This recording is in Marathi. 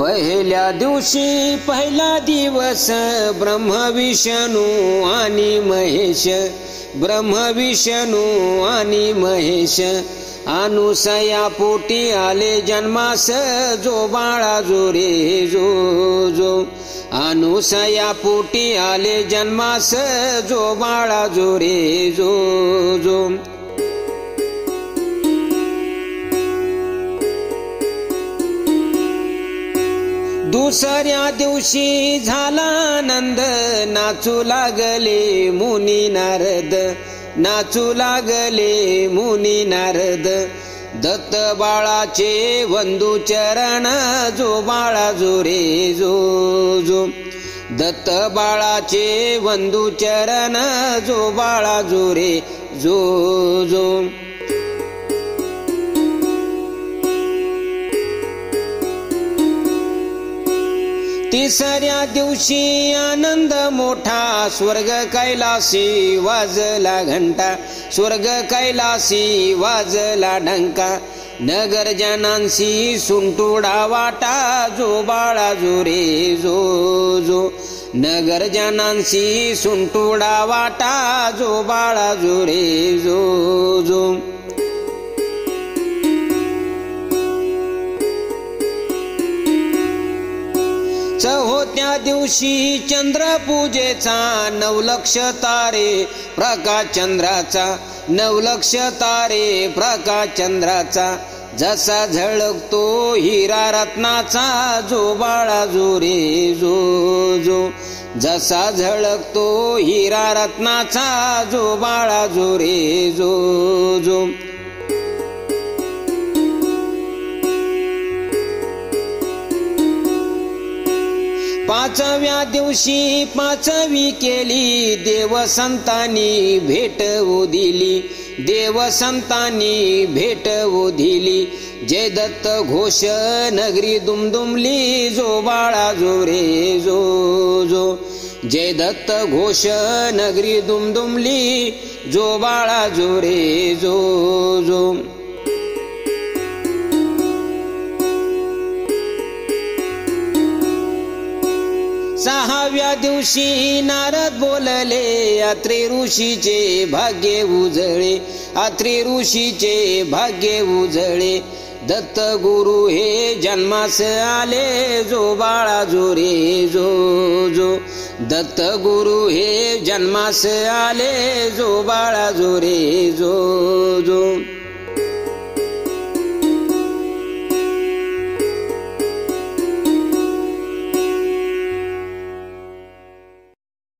पहिल्या दिवशी पहिला दिवस ब्रह्म विष्णू आणि महेश, ब्रह्म विष्णू आणि महेश अनुसया पोटी आले जन्मास, जो बाळा जो रे जो जो अनुसया पोटी आले जन्मास, जो बाळा जो रे जो जो दुसऱ्या दिवशी झाला आनंद, नाचू लागले मुनी नारद, नाचू लागले मुनी नारद दत्त बाळाचे वंदू चरण, जो बाळा जो रे जो जो दत्त बाळाचे वंदू चरण, जो बाळा जो रे जो जो तिसऱ्या दिवशी आनंद मोठा, स्वर्ग कैलासी वाजला घंटा, स्वर्ग कैलासी वाजला डंका नगर जनांसी सुंटुडा वाटा, जो बाळा जो रे जो जो नगर जनांसी सुंटुडा वाटा, जो बाळा जो रे जो जो चौथ्या दिवशी चंद्र पूजेचा, नवलक्ष तारे प्रकाश चंद्राचा, नवलक्ष तारे प्रकाश चंद्राचा जसा झळकतो हिरा रत्नाचा, जो बाळा जो रे जो जो जसा झळकतो हिरा रत्नाचा, जो बाळा जो रे जो जो पाचव्या दिवशी पाचवी केली, देव संतांनी भेट दिली, देव संतांनी भेट दिली जय दत्त घोष नगरी दुमदुमली, जो बाळा जो रे जो जो जय दत्त घोष नगरी दुमदुमली, जो बाळा जो रे जो जो सहाव्या दिवशी नारद बोलले, अत्रे ऋषीचे भाग्य उजळे, अत्रे ऋषीचे भाग्य उजळे दत्त गुरु हे जन्मास आले, जो बाळा जो रे जो जो दत्त गुरु हे जन्मास आले, जो बाळा जो रे जो जो